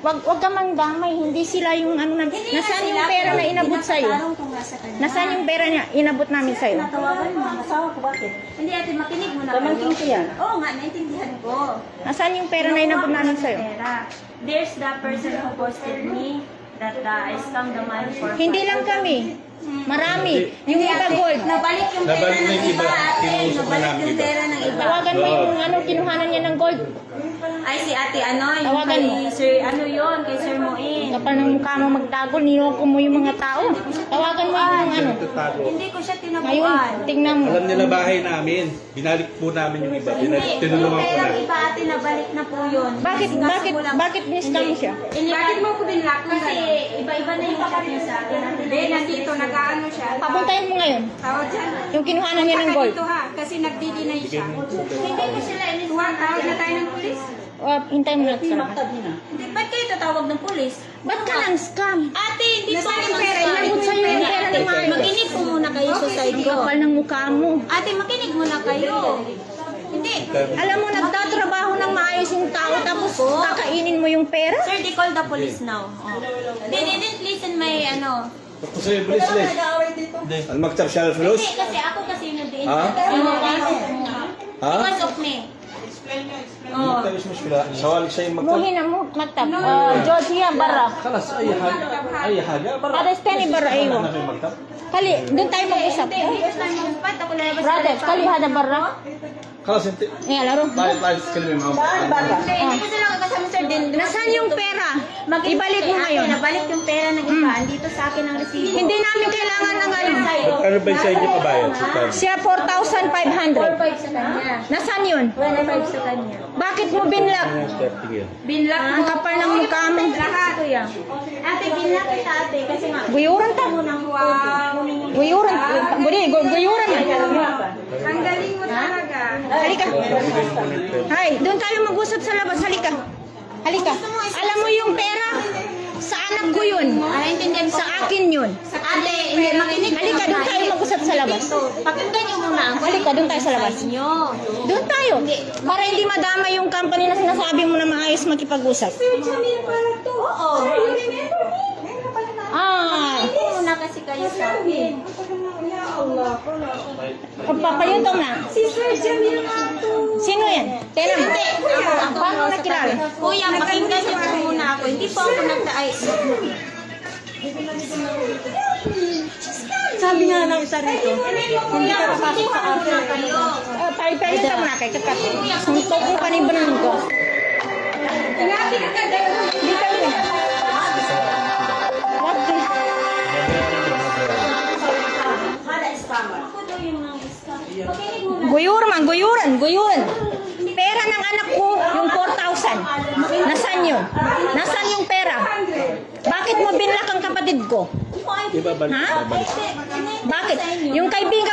Wag ka mang damay. Hindi sila yung ano na... Nasaan yung pera na inabot sa'yo? Nasaan yung pera niya inabot namin sa'yo? Natawagan mo, ang asawa ko, bakit? Hindi ate, makinig mo na Pamangkin ko yan. Oo nga, naintindihan ko. Nasaan yung pera na inabot namin sa'yo? Pera. There's the person who posted me that I scammed the money for... Hindi lang kami. Marami. Yung iba gold. Nabalik yung pera Nabalik na ng yung iba, iba. ate. Kinuusap na Nabalik namin yung iba. pera ng iba. Tawagan mo yung ano, kinuhanan niya ng gold. Ay, si ate ano, yung Tawagan kay mo. Sir, ano yun, kay Sir Moin. Kapal ng mukha mo magtago, niloko mo yung mga tao. Tawagan mo yung ano. Nagtatago. Hindi ko siya Ngayon, tinabuan. tingnan mo. Alam nila bahay namin. Binalik po namin yung iba. Hindi, yung Tinulungan ko pera na. iba ate, nabalik na po yun. Bakit ni-scam mo siya? Bakit mo ko binlock? Kasi iba-iba na yung chat niya sa akin. Hindi, nandito, nag-aano siya. Papuntahin mo ngayon. Tawag dyan. Yung kinuhanan niya ng Punta ka gold. dito ha, kasi nagdi-deny siya. Hindi ko sila Tawag na tayo ng pulis. Hintayin mo na sa labas. Hindi, ba't kayo tatawag ng pulis? Ba't ka nang scam? Ate, hindi po Nasaan ako yung pera? mag-scam. Inabot sa'yo yung pera ng maayos. Makinig po muna kayo sa side Ang ko. kapal ng mukha mo. Ate, makinig muna kayo. Hindi. Alam mo, nagtatrabaho ng maayos yung tao tapos kakainin mo yung pera? Sir, they call the police now. Oh. They didn't listen my ano. Tapos ay bilis bilis. Hindi. Al magtab siya al Hindi, kasi ako kasi yung nag-i-interview. Ha? Ha? Because of me. Oh. Tapos mushkila. Sawal siya yung magtab. Muhin na mo, magtab. Georgia, bara. Kalas ay haga. Ares tani bara iyo. Ano yung magtab? Kali, doon tayo mag-usap. Hindi, hindi ko tayo mag-spot. Ako lalabas sa Brother, labas. kali hada bara. Kalas hindi. Ngayon, laro. Live skill mo. Hindi ko sila kasama sir. Nasaan yung pera? Ibalik mo ngayon. Nabalik yung pera ng iba. Andito sa akin ang resibo. Hindi namin kailangan ng ano. Ano ba sa inyo pabayad? Siya 4,500. 1.5 sa kanya. Nasaan yun? 1.5 sa kanya. Bakit mo binlock? Binlock Ang kapal ng mukha mo. Lahat. Kuya. Ate, binlock kita ate. Kasi nga. Guyuran ta. Wow. Guyuran. Guyuran. Ang galing mo talaga. Halika. Hay, doon tayo mag-usap sa labas. Halika. Halika. Alam mo yung pera? Sa anak ko yun. Naintindihan ko. Sa akin yun. Ate, hindi makinig. Halika, doon tayo mag-usap sa labas. Pakinggan niyo muna ang Halika, doon tayo sa labas. Nyo. Doon tayo. Para hindi madama yung company na sinasabi mo na maayos makipag-usap. Oo. Ah, Hindi muna kasi kayo sa akin. pagpapayutong na. Si Sir Jamil nga to. Sino yan? Tena mo. Paano mo nakilala? Kuya, pakinggan niyo po muna ako. Hindi po ako nagtaay. Sabi nga ng isa rito, hindi ka papasok sa akin. Tayo-tayo mo na kay kakat. Suntok ko pa ni Brando. Dito mo. What the? Ako daw yung mga scam. Pakinig muna. Guyuran. Pera ng anak ko, yung 4,000. Nasaan yun? Nasaan yung pera? Bakit mo binlock ang kapatid ko? Ibabalik. Ha? Bakit? Yung kaibigan